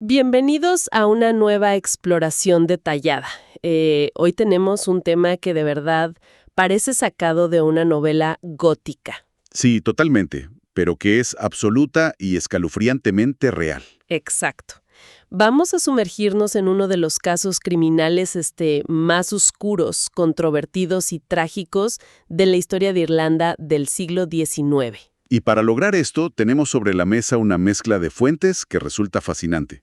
Bienvenidos a una nueva exploración detallada. Hoy tenemos un tema que de verdad parece sacado de una novela gótica. Sí, totalmente, pero que es absoluta y escalofriantemente real. Exacto. Vamos a sumergirnos en uno de los casos criminales más oscuros, controvertidos y trágicos de la historia de Irlanda del siglo XIX. Y para lograr esto, tenemos sobre la mesa una mezcla de fuentes que resulta fascinante.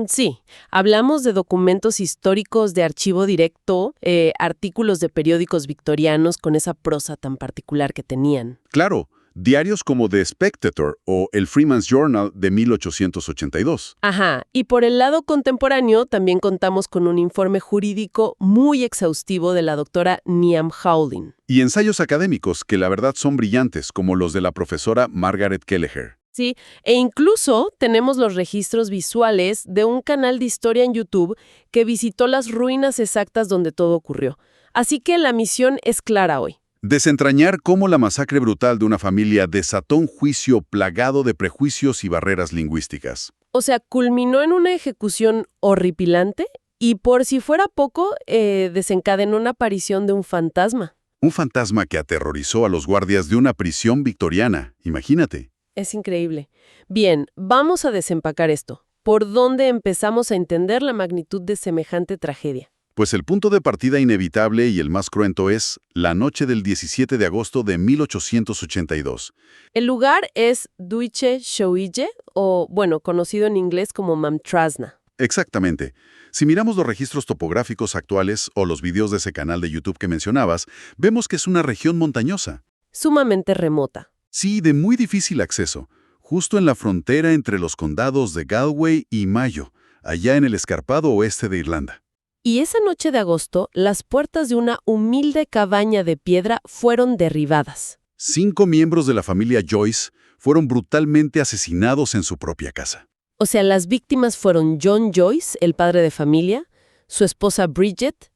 Sí, hablamos de documentos históricos de archivo directo, artículos de periódicos victorianos con esa prosa tan particular que tenían. Claro, diarios como The Spectator o el Freeman's Journal de 1882. Ajá, y por el lado contemporáneo también contamos con un informe jurídico muy exhaustivo de la doctora Niamh Howlin. Y ensayos académicos que la verdad son brillantes, como los de la profesora Margaret Kelleher. Sí, e incluso tenemos los registros visuales de un canal de historia en YouTube que visitó las ruinas exactas donde todo ocurrió. Así que la misión es clara hoy. Desentrañar cómo la masacre brutal de una familia desató un juicio plagado de prejuicios y barreras lingüísticas. O sea, culminó en una ejecución horripilante y por si fuera poco, desencadenó una aparición de un fantasma. Un fantasma que aterrorizó a los guardias de una prisión victoriana, imagínate. Es increíble. Bien, vamos a desempacar esto. ¿Por dónde empezamos a entender la magnitud de semejante tragedia? Pues el punto de partida inevitable y el más cruento es la noche del 17 de agosto de 1882. El lugar es Duiche Shoille, o bueno, conocido en inglés como Mamtrasna. Exactamente. Si miramos los registros topográficos actuales o los videos de ese canal de YouTube que mencionabas, vemos que es una región montañosa. Sumamente remota. Sí, de muy difícil acceso, justo en la frontera entre los condados de Galway y Mayo, allá en el escarpado oeste de Irlanda. Y esa noche de agosto, las puertas de una humilde cabaña de piedra fueron derribadas. 5 miembros de la familia Joyce fueron brutalmente asesinados en su propia casa. O sea, las víctimas fueron John Joyce, el padre de familia, su esposa Bridget,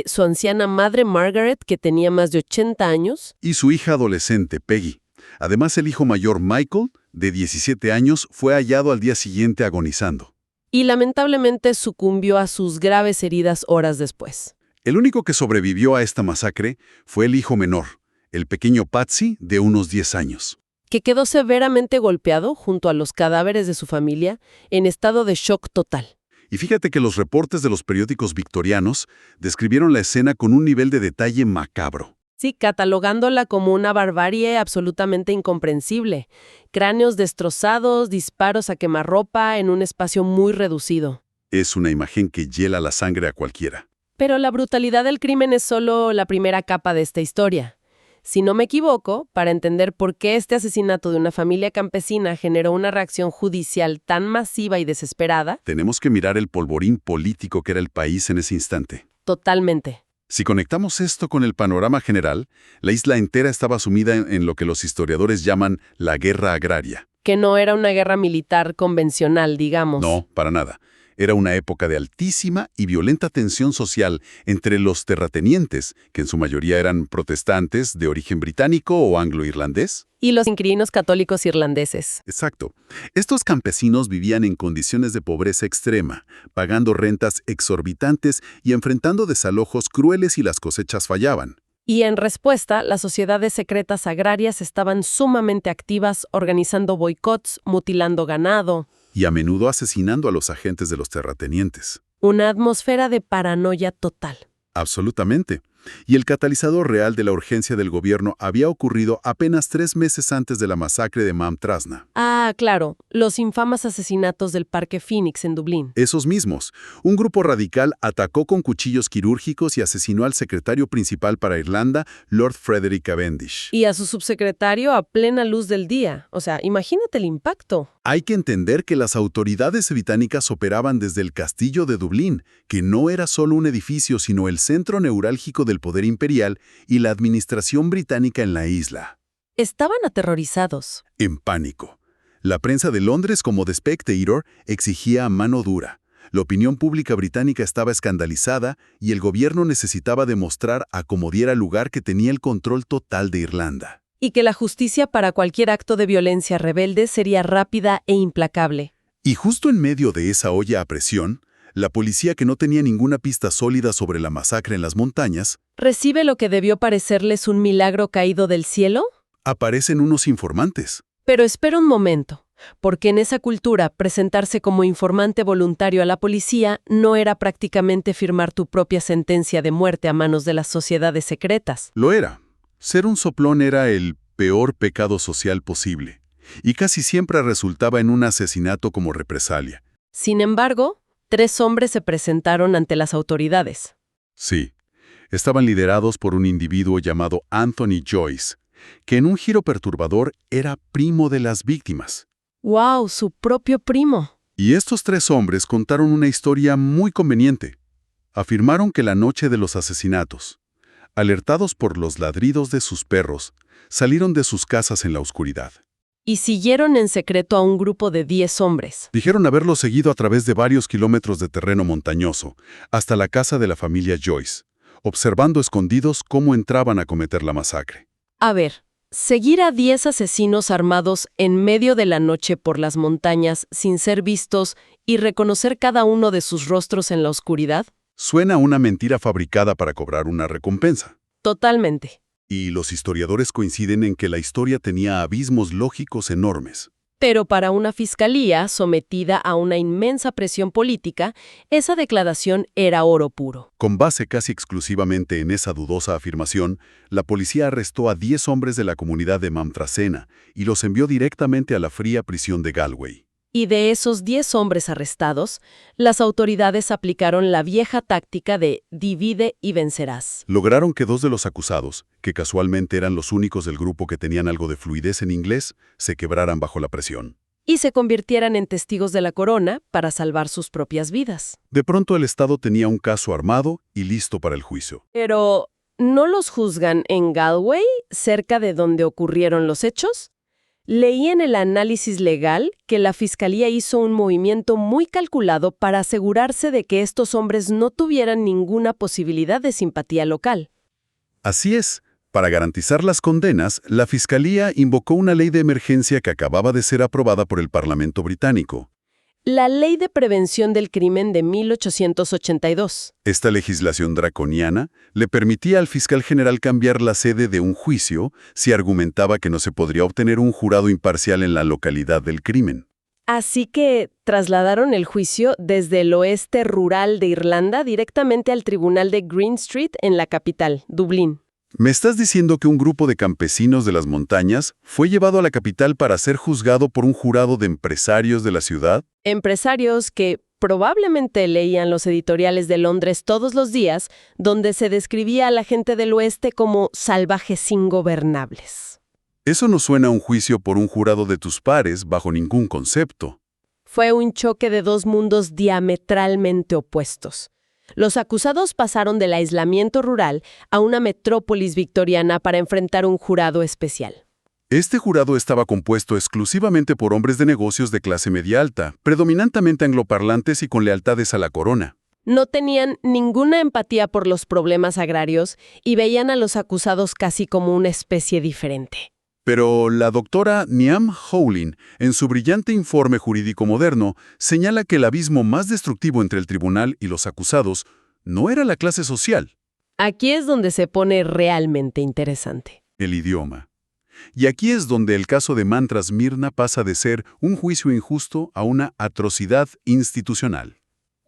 su anciana madre Margaret, que tenía más de 80 años, Y su hija adolescente, Peggy. Además, el hijo mayor, Michael, de 17 años, fue hallado al día siguiente agonizando. y lamentablemente sucumbió a sus graves heridas horas después. El único que sobrevivió a esta masacre fue el hijo menor, el pequeño Patsy, de unos 10 años. Que quedó severamente golpeado junto a los cadáveres de su familia en estado de shock total. Y fíjate que los reportes de los periódicos victorianos describieron la escena con un nivel de detalle macabro. Sí, catalogándola como una barbarie absolutamente incomprensible. Cráneos destrozados, disparos a quemarropa en un espacio muy reducido. Es una imagen que hiela la sangre a cualquiera. Pero la brutalidad del crimen es solo la primera capa de esta historia. Si no me equivoco, para entender por qué este asesinato de una familia campesina generó una reacción judicial tan masiva y desesperada, Tenemos que mirar el polvorín político que era el país en ese instante. totalmente. Si conectamos esto con el panorama general, la isla entera estaba sumida en lo que los historiadores llaman la guerra agraria. Que no era una guerra militar convencional, digamos. No, para nada. Era una época de altísima y violenta tensión social entre los terratenientes, que en su mayoría eran protestantes de origen británico o anglo-irlandés. Y los inquilinos católicos irlandeses. Exacto. Estos campesinos vivían en condiciones de pobreza extrema, pagando rentas exorbitantes y enfrentando desalojos crueles y las cosechas fallaban. Y en respuesta, las sociedades secretas agrarias estaban sumamente activas, organizando boicots, mutilando ganado. Y a menudo asesinando a los agentes de los terratenientes. Una atmósfera de paranoia total. Absolutamente. Y el catalizador real de la urgencia del gobierno había ocurrido apenas 3 meses antes de la masacre de Mamtrasna. Ah, claro, los infames asesinatos del Parque Phoenix en Dublín. Esos mismos. Un grupo radical atacó con cuchillos quirúrgicos y asesinó al secretario principal para Irlanda, Lord Frederick Cavendish. Y a su subsecretario a plena luz del día. O sea, imagínate el impacto. Hay que entender que las autoridades británicas operaban desde el castillo de Dublín, que no era solo un edificio, sino el centro neurálgico del poder imperial y la administración británica en la isla. Estaban aterrorizados. En pánico. La prensa de Londres, como The Spectator, exigía mano dura. La opinión pública británica estaba escandalizada y el gobierno necesitaba demostrar a como diera lugar que tenía el control total de Irlanda. Y que la justicia para cualquier acto de violencia rebelde sería rápida e implacable. Y justo en medio de esa olla a presión, la policía, que no tenía ninguna pista sólida sobre la masacre en las montañas, ¿Recibe lo que debió parecerles un milagro caído del cielo? aparecen unos informantes. Pero espera un momento, porque en esa cultura presentarse como informante voluntario a la policía no era prácticamente firmar tu propia sentencia de muerte a manos de las sociedades secretas. Lo era. Ser un soplón era el peor pecado social posible, y casi siempre resultaba en un asesinato como represalia. Sin embargo, 3 hombres se presentaron ante las autoridades. Sí, estaban liderados por un individuo llamado Anthony Joyce, que en un giro perturbador era primo de las víctimas. ¡Wow! Su propio primo. Y estos 3 hombres contaron una historia muy conveniente. Afirmaron que la noche de los asesinatos, alertados por los ladridos de sus perros, salieron de sus casas en la oscuridad. Y siguieron en secreto a un grupo de 10 hombres. Dijeron haberlo seguido a través de varios kilómetros de terreno montañoso, hasta la casa de la familia Joyce, observando escondidos cómo entraban a cometer la masacre. A ver, seguir a 10 asesinos armados en medio de la noche por las montañas sin ser vistos y reconocer cada uno de sus rostros en la oscuridad. Suena a una mentira fabricada para cobrar una recompensa. Totalmente. Y los historiadores coinciden en que la historia tenía abismos lógicos enormes. Pero para una fiscalía sometida a una inmensa presión política, esa declaración era oro puro. Con base casi exclusivamente en esa dudosa afirmación, la policía arrestó a 10 hombres de la comunidad de Mamtracena y los envió directamente a la fría prisión de Galway. Y de esos 10 hombres arrestados, las autoridades aplicaron la vieja táctica de divide y vencerás. Lograron que 2 de los acusados, que casualmente eran los únicos del grupo que tenían algo de fluidez en inglés, se quebraran bajo la presión. Y se convirtieran en testigos de la corona para salvar sus propias vidas. De pronto el Estado tenía un caso armado y listo para el juicio. Pero, ¿no los juzgan en Galway, cerca de donde ocurrieron los hechos? Leí en el análisis legal que la Fiscalía hizo un movimiento muy calculado para asegurarse de que estos hombres no tuvieran ninguna posibilidad de simpatía local. Así es. Para garantizar las condenas, la Fiscalía invocó una ley de emergencia que acababa de ser aprobada por el Parlamento británico. La Ley de Prevención del Crimen de 1882. Esta legislación draconiana le permitía al fiscal general cambiar la sede de un juicio si argumentaba que no se podría obtener un jurado imparcial en la localidad del crimen. Así que trasladaron el juicio desde el oeste rural de Irlanda directamente al tribunal de Green Street en la capital, Dublín. ¿Me estás diciendo que un grupo de campesinos de las montañas fue llevado a la capital para ser juzgado por un jurado de empresarios de la ciudad? Empresarios que probablemente leían los editoriales de Londres todos los días, donde se describía a la gente del oeste como salvajes ingobernables. Eso no suena a un juicio por un jurado de tus pares bajo ningún concepto. Fue un choque de 2 mundos diametralmente opuestos. Los acusados pasaron del aislamiento rural a una metrópolis victoriana para enfrentar un jurado especial. Este jurado estaba compuesto exclusivamente por hombres de negocios de clase media alta, predominantemente angloparlantes y con lealtades a la corona. No tenían ninguna empatía por los problemas agrarios y veían a los acusados casi como una especie diferente. Pero la doctora Niamh Howlin, en su brillante informe jurídico moderno, señala que el abismo más destructivo entre el tribunal y los acusados no era la clase social, Aquí es donde se pone realmente interesante. el idioma. Y aquí es donde el caso de Mantras Mirna pasa de ser un juicio injusto a una atrocidad institucional.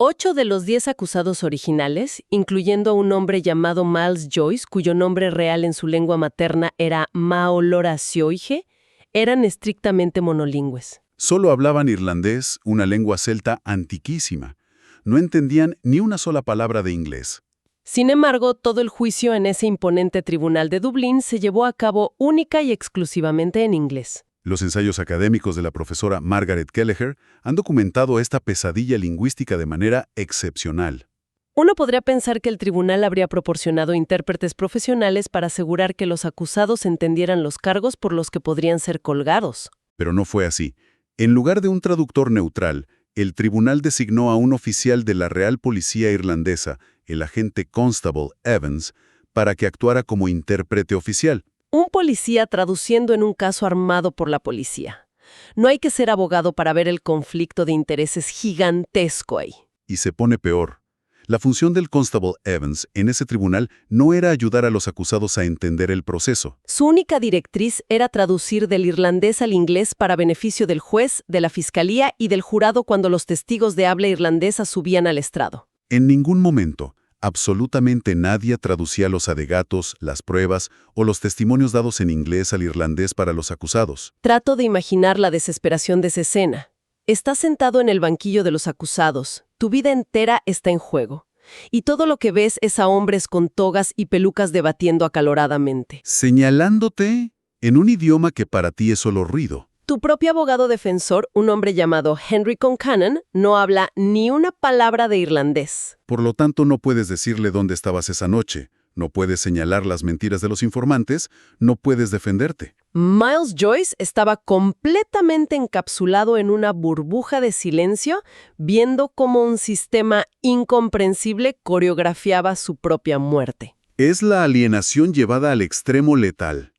8 de los 10 acusados originales, incluyendo a un hombre llamado Miles Joyce, cuyo nombre real en su lengua materna era Maoloracioige, eran estrictamente monolingües. Solo hablaban irlandés, una lengua celta antiquísima. No entendían ni una sola palabra de inglés. Sin embargo, todo el juicio en ese imponente tribunal de Dublín se llevó a cabo única y exclusivamente en inglés. Los ensayos académicos de la profesora Margaret Kelleher han documentado esta pesadilla lingüística de manera excepcional. Uno podría pensar que el tribunal habría proporcionado intérpretes profesionales para asegurar que los acusados entendieran los cargos por los que podrían ser colgados. Pero no fue así. En lugar de un traductor neutral, el tribunal designó a un oficial de la Real Policía Irlandesa, el agente Constable Evans, para que actuara como intérprete oficial. Un policía traduciendo en un caso armado por la policía. No hay que ser abogado para ver el conflicto de intereses gigantesco ahí. Y se pone peor. La función del Constable Evans en ese tribunal no era ayudar a los acusados a entender el proceso. Su única directriz era traducir del irlandés al inglés para beneficio del juez, de la fiscalía y del jurado cuando los testigos de habla irlandesa subían al estrado. En ningún momento, absolutamente nadie traducía los alegatos, las pruebas o los testimonios dados en inglés al irlandés para los acusados. Trato de imaginar la desesperación de esa escena. Estás sentado en el banquillo de los acusados. Tu vida entera está en juego. Y todo lo que ves es a hombres con togas y pelucas debatiendo acaloradamente. Señalándote en un idioma que para ti es solo ruido. Tu propio abogado defensor, un hombre llamado Henry Concannon, no habla ni una palabra de irlandés. Por lo tanto, no puedes decirle dónde estabas esa noche. No puedes señalar las mentiras de los informantes. No puedes defenderte. Miles Joyce estaba completamente encapsulado en una burbuja de silencio, viendo cómo un sistema incomprensible coreografiaba su propia muerte. Es la alienación llevada al extremo letal.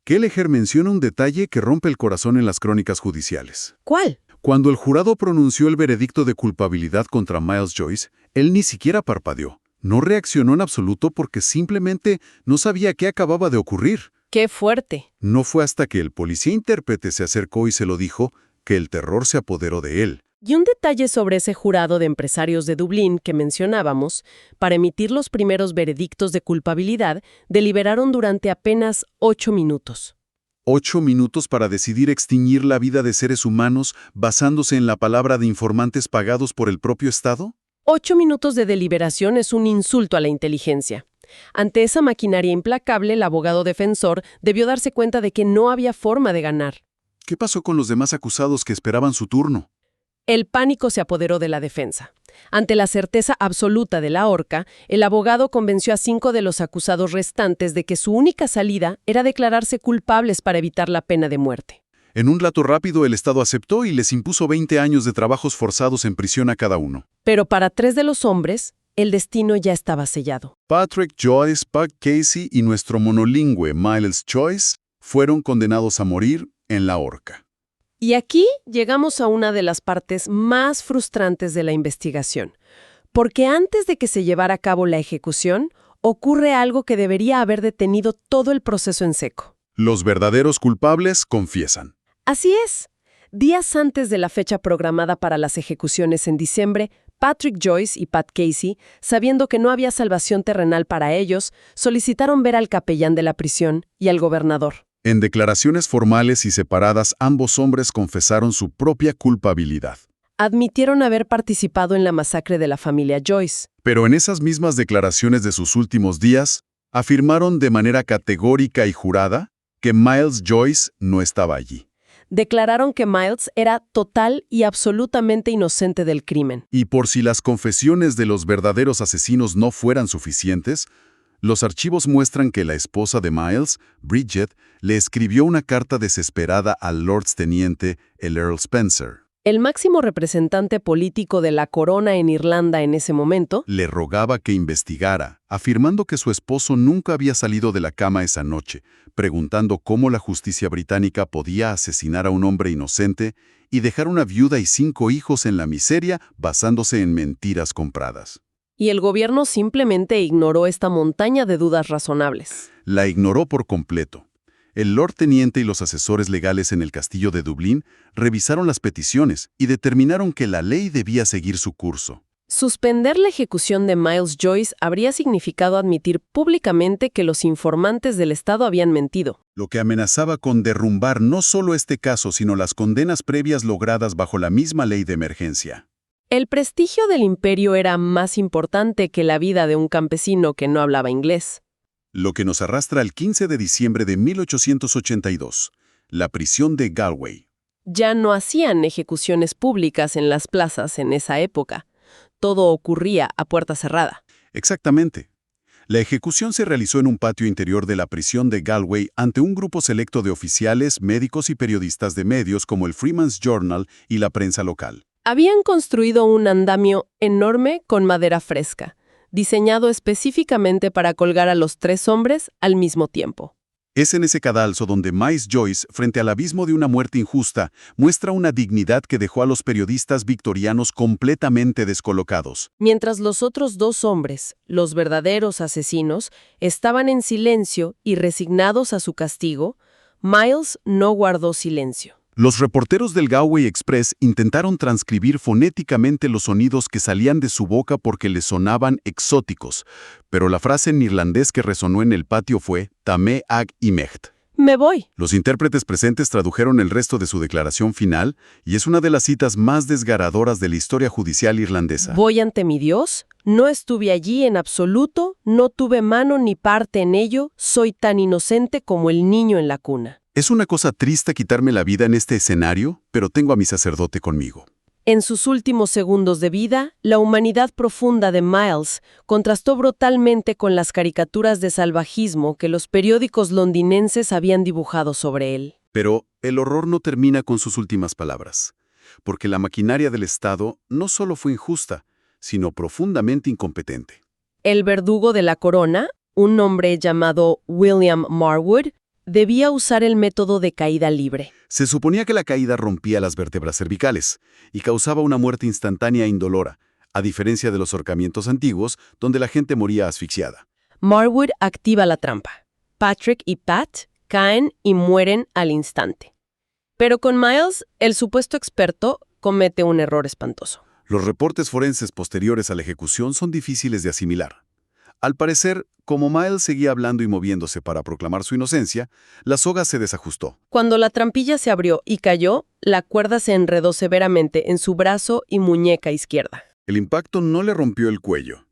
Kelleher menciona un detalle que rompe el corazón en las crónicas judiciales. ¿Cuál? Cuando el jurado pronunció el veredicto de culpabilidad contra Miles Joyce, él ni siquiera parpadeó. No reaccionó en absoluto porque simplemente no sabía qué acababa de ocurrir. ¡Qué fuerte! No fue hasta que el policía intérprete se acercó y se lo dijo que el terror se apoderó de él. Y un detalle sobre ese jurado de empresarios de Dublín que mencionábamos, para emitir los primeros veredictos de culpabilidad, deliberaron durante apenas 8 minutos. 8 minutos para decidir extinguir la vida de seres humanos basándose en la palabra de informantes pagados por el propio Estado. 8 minutos de deliberación es un insulto a la inteligencia. Ante esa maquinaria implacable, el abogado defensor debió darse cuenta de que no había forma de ganar. ¿Qué pasó con los demás acusados que esperaban su turno? El pánico se apoderó de la defensa. Ante la certeza absoluta de la horca, el abogado convenció a 5 de los acusados restantes de que su única salida era declararse culpables para evitar la pena de muerte. En un rato rápido el Estado aceptó y les impuso 20 años de trabajos forzados en prisión a cada uno. Pero para 3 de los hombres, el destino ya estaba sellado. Patrick Joyce, Pat Casey y nuestro monolingüe Miles Joyce fueron condenados a morir en la horca. Y aquí llegamos a una de las partes más frustrantes de la investigación, porque antes de que se llevara a cabo la ejecución, ocurre algo que debería haber detenido todo el proceso en seco. Los verdaderos culpables confiesan. Así es. Días antes de la fecha programada para las ejecuciones en diciembre, Patrick Joyce y Pat Casey, sabiendo que no había salvación terrenal para ellos, solicitaron ver al capellán de la prisión y al gobernador. En declaraciones formales y separadas, ambos hombres confesaron su propia culpabilidad. Admitieron haber participado en la masacre de la familia Joyce. Pero en esas mismas declaraciones de sus últimos días, afirmaron de manera categórica y jurada que Miles Joyce no estaba allí. Declararon que Miles era total y absolutamente inocente del crimen. Y por si las confesiones de los verdaderos asesinos no fueran suficientes, los archivos muestran que la esposa de Miles, Bridget, le escribió una carta desesperada al Lordsteniente, el Earl Spencer. El máximo representante político de la corona en Irlanda en ese momento Le rogaba que investigara, afirmando que su esposo nunca había salido de la cama esa noche, preguntando cómo la justicia británica podía asesinar a un hombre inocente y dejar una viuda y 5 hijos en la miseria basándose en mentiras compradas. y el gobierno simplemente ignoró esta montaña de dudas razonables. La ignoró por completo. El Lord Teniente y los asesores legales en el castillo de Dublín revisaron las peticiones y determinaron que la ley debía seguir su curso. Suspender la ejecución de Miles Joyce habría significado admitir públicamente que los informantes del Estado habían mentido. Lo que amenazaba con derrumbar no solo este caso, sino las condenas previas logradas bajo la misma ley de emergencia. El prestigio del imperio era más importante que la vida de un campesino que no hablaba inglés. Lo que nos arrastra al 15 de diciembre de 1882, la prisión de Galway. Ya no hacían ejecuciones públicas en las plazas en esa época. Todo ocurría a puerta cerrada. Exactamente. La ejecución se realizó en un patio interior de la prisión de Galway ante un grupo selecto de oficiales, médicos y periodistas de medios como el Freeman's Journal y la prensa local. Habían construido un andamio enorme con madera fresca, diseñado específicamente para colgar a los 3 hombres al mismo tiempo. Es en ese cadalso donde Miles Joyce, frente al abismo de una muerte injusta, muestra una dignidad que dejó a los periodistas victorianos completamente descolocados. Mientras los otros dos hombres, los verdaderos asesinos, estaban en silencio y resignados a su castigo, Miles no guardó silencio. Los reporteros del Galway Express intentaron transcribir fonéticamente los sonidos que salían de su boca porque les sonaban exóticos, pero la frase en irlandés que resonó en el patio fue «Tame ag imecht». Me voy. Los intérpretes presentes tradujeron el resto de su declaración final y es una de las citas más desgarradoras de la historia judicial irlandesa. Voy ante mi Dios, no estuve allí en absoluto, no tuve mano ni parte en ello, soy tan inocente como el niño en la cuna. Es una cosa triste quitarme la vida en este escenario, pero tengo a mi sacerdote conmigo. En sus últimos segundos de vida, la humanidad profunda de Miles contrastó brutalmente con las caricaturas de salvajismo que los periódicos londinenses habían dibujado sobre él. Pero el horror no termina con sus últimas palabras, porque la maquinaria del Estado no solo fue injusta, sino profundamente incompetente. El verdugo de la corona, un hombre llamado William Marwood, debía usar el método de caída libre. Se suponía que la caída rompía las vértebras cervicales y causaba una muerte instantánea e indolora, a diferencia de los ahorcamientos antiguos, donde la gente moría asfixiada. Marwood activa la trampa. Patrick y Pat caen y mueren al instante. Pero con Miles, el supuesto experto comete un error espantoso. Los reportes forenses posteriores a la ejecución son difíciles de asimilar. Al parecer, como Miles seguía hablando y moviéndose para proclamar su inocencia, la soga se desajustó. Cuando la trampilla se abrió y cayó, la cuerda se enredó severamente en su brazo y muñeca izquierda. El impacto no le rompió el cuello.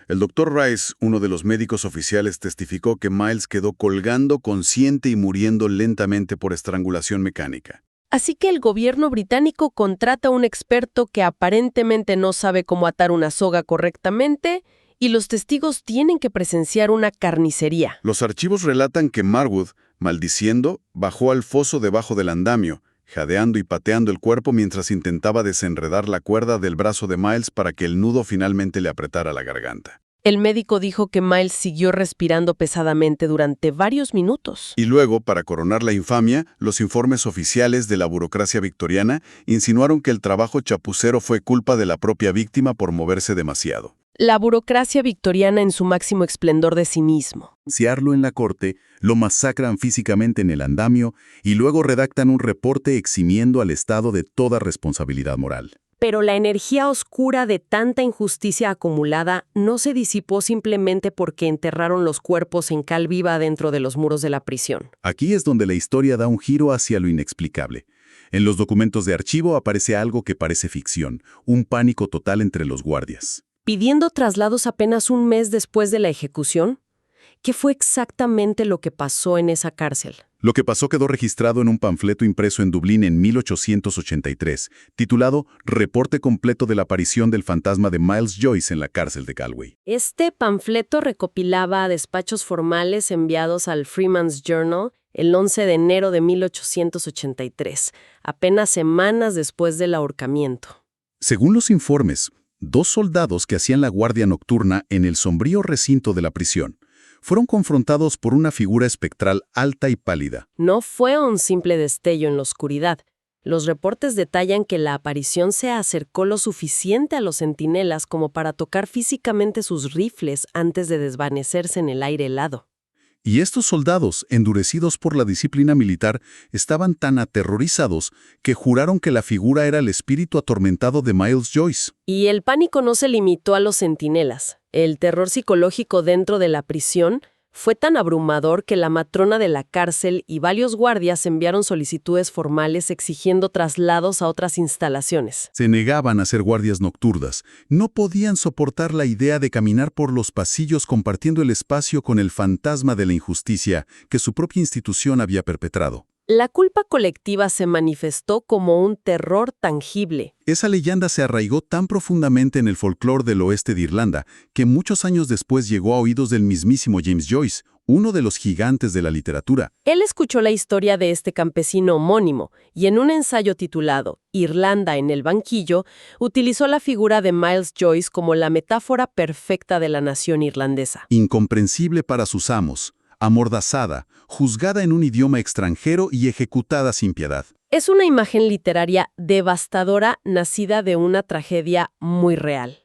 El Dr. Rice, uno de los médicos oficiales, testificó que Miles quedó colgando consciente y muriendo lentamente por estrangulación mecánica. Así que el gobierno británico contrata a un experto que aparentemente no sabe cómo atar una soga correctamente, y los testigos tienen que presenciar una carnicería. Los archivos relatan que Marwood, maldiciendo, bajó al foso debajo del andamio, jadeando y pateando el cuerpo mientras intentaba desenredar la cuerda del brazo de Miles para que el nudo finalmente le apretara la garganta. El médico dijo que Miles siguió respirando pesadamente durante varios minutos. Y luego, para coronar la infamia, los informes oficiales de la burocracia victoriana insinuaron que el trabajo chapucero fue culpa de la propia víctima por moverse demasiado. La burocracia victoriana en su máximo esplendor de cinismo. Ciarlo en la corte, lo masacran físicamente en el andamio y luego redactan un reporte eximiendo al Estado de toda responsabilidad moral. Pero la energía oscura de tanta injusticia acumulada no se disipó simplemente porque enterraron los cuerpos en cal viva dentro de los muros de la prisión. Aquí es donde la historia da un giro hacia lo inexplicable. En los documentos de archivo aparece algo que parece ficción, un pánico total entre los guardias. Pidiendo traslados apenas un mes después de la ejecución, ¿qué fue exactamente lo que pasó en esa cárcel? Lo que pasó quedó registrado en un panfleto impreso en Dublín en 1883, titulado Reporte completo de la aparición del fantasma de Miles Joyce en la cárcel de Galway. Este panfleto recopilaba despachos formales enviados al Freeman's Journal el 11 de enero de 1883, apenas semanas después del ahorcamiento. Según los informes, 2 soldados que hacían la guardia nocturna en el sombrío recinto de la prisión fueron confrontados por una figura espectral alta y pálida. No fue un simple destello en la oscuridad. Los reportes detallan que la aparición se acercó lo suficiente a los centinelas como para tocar físicamente sus rifles antes de desvanecerse en el aire helado. Y estos soldados, endurecidos por la disciplina militar, estaban tan aterrorizados que juraron que la figura era el espíritu atormentado de Miles Joyce. Y el pánico no se limitó a los centinelas. El terror psicológico dentro de la prisión fue tan abrumador que la matrona de la cárcel y varios guardias enviaron solicitudes formales exigiendo traslados a otras instalaciones. Se negaban a ser guardias nocturnas. No podían soportar la idea de caminar por los pasillos compartiendo el espacio con el fantasma de la injusticia que su propia institución había perpetrado. La culpa colectiva se manifestó como un terror tangible. Esa leyenda se arraigó tan profundamente en el folclore del oeste de Irlanda que muchos años después llegó a oídos del mismísimo James Joyce, uno de los gigantes de la literatura. Él escuchó la historia de este campesino homónimo y en un ensayo titulado Irlanda en el banquillo, utilizó la figura de Miles Joyce como la metáfora perfecta de la nación irlandesa. Incomprensible para sus amos, amordazada, juzgada en un idioma extranjero y ejecutada sin piedad. Es una imagen literaria devastadora nacida de una tragedia muy real.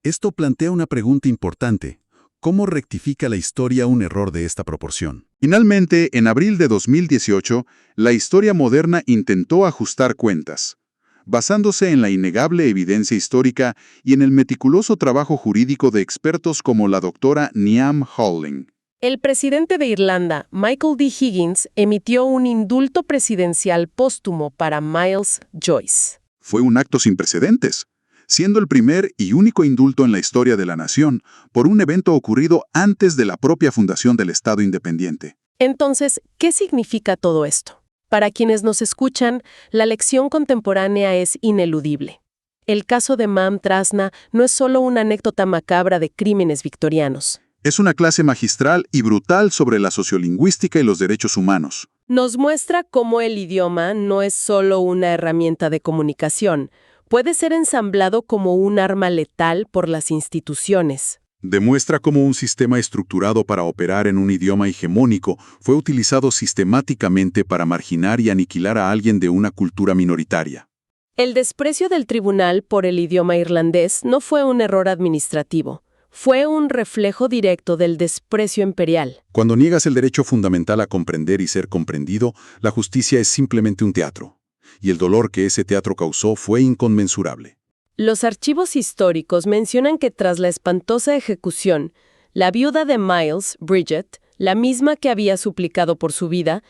Esto plantea una pregunta importante. ¿Cómo rectifica la historia un error de esta proporción? Finalmente, en abril de 2018, la historia moderna intentó ajustar cuentas, basándose en la innegable evidencia histórica y en el meticuloso trabajo jurídico de expertos como la doctora Niamh Howling. El presidente de Irlanda, Michael D. Higgins, emitió un indulto presidencial póstumo para Miles Joyce. Fue un acto sin precedentes, siendo el primer y único indulto en la historia de la nación por un evento ocurrido antes de la propia fundación del Estado independiente. Entonces, ¿qué significa todo esto? Para quienes nos escuchan, la lección contemporánea es ineludible. El caso de Mam Trasna no es solo una anécdota macabra de crímenes victorianos. Es una clase magistral y brutal sobre la sociolingüística y los derechos humanos. Nos muestra cómo el idioma no es solo una herramienta de comunicación, puede ser ensamblado como un arma letal por las instituciones. Demuestra cómo un sistema estructurado para operar en un idioma hegemónico fue utilizado sistemáticamente para marginar y aniquilar a alguien de una cultura minoritaria. El desprecio del tribunal por el idioma irlandés no fue un error administrativo, fue un reflejo directo del desprecio imperial. Cuando niegas el derecho fundamental a comprender y ser comprendido, la justicia es simplemente un teatro. Y el dolor que ese teatro causó fue inconmensurable. Los archivos históricos mencionan que tras la espantosa ejecución, la viuda de Miles, Bridget, la misma que había suplicado por su vida,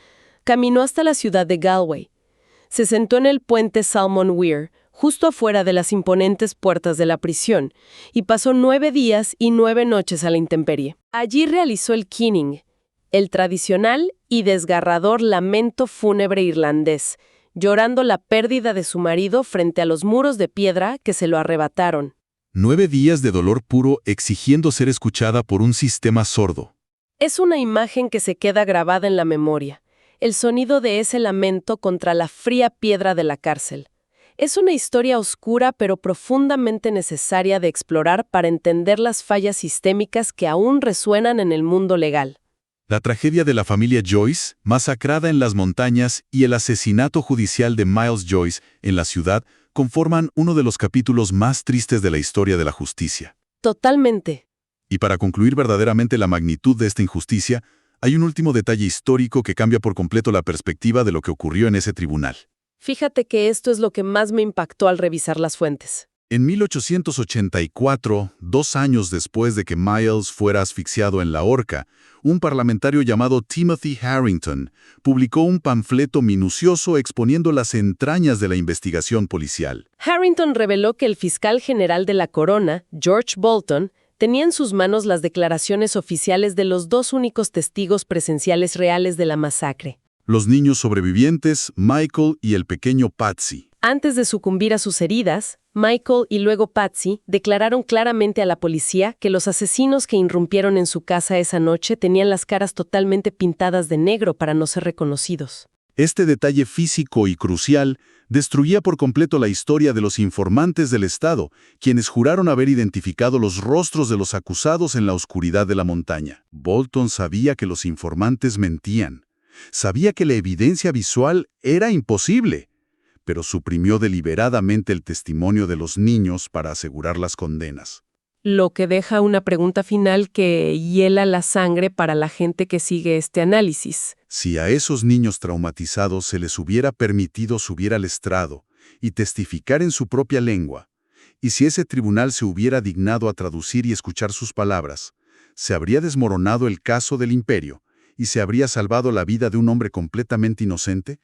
caminó hasta la ciudad de Galway. Se sentó en el puente Salmon Weir, justo afuera de las imponentes puertas de la prisión, y pasó 9 días y 9 noches a la intemperie. Allí realizó el keening, el tradicional y desgarrador lamento fúnebre irlandés, llorando la pérdida de su marido frente a los muros de piedra que se lo arrebataron. 9 días de dolor puro exigiendo ser escuchada por un sistema sordo. Es una imagen que se queda grabada en la memoria, el sonido de ese lamento contra la fría piedra de la cárcel. Es una historia oscura pero profundamente necesaria de explorar para entender las fallas sistémicas que aún resuenan en el mundo legal. La tragedia de la familia Joyce, masacrada en las montañas, y el asesinato judicial de Miles Joyce en la ciudad conforman uno de los capítulos más tristes de la historia de la justicia. Totalmente. Y para concluir verdaderamente la magnitud de esta injusticia, hay un último detalle histórico que cambia por completo la perspectiva de lo que ocurrió en ese tribunal. Fíjate que esto es lo que más me impactó al revisar las fuentes. En 1884, 2 años después de que Miles fuera asfixiado en la horca, un parlamentario llamado Timothy Harrington publicó un panfleto minucioso exponiendo las entrañas de la investigación policial. Harrington reveló que el fiscal general de la Corona, George Bolton, tenía en sus manos las declaraciones oficiales de los 2 únicos testigos presenciales reales de la masacre. Los niños sobrevivientes, Michael y el pequeño Patsy. Antes de sucumbir a sus heridas, Michael y luego Patsy declararon claramente a la policía que los asesinos que irrumpieron en su casa esa noche tenían las caras totalmente pintadas de negro para no ser reconocidos. Este detalle físico y crucial destruía por completo la historia de los informantes del Estado, quienes juraron haber identificado los rostros de los acusados en la oscuridad de la montaña. Bolton sabía que los informantes mentían. Sabía que la evidencia visual era imposible, pero suprimió deliberadamente el testimonio de los niños para asegurar las condenas. Lo que deja una pregunta final que hiela la sangre para la gente que sigue este análisis. Si a esos niños traumatizados se les hubiera permitido subir al estrado y testificar en su propia lengua, y si ese tribunal se hubiera dignado a traducir y escuchar sus palabras, se habría desmoronado el caso del imperio y se habría salvado la vida de un hombre completamente inocente.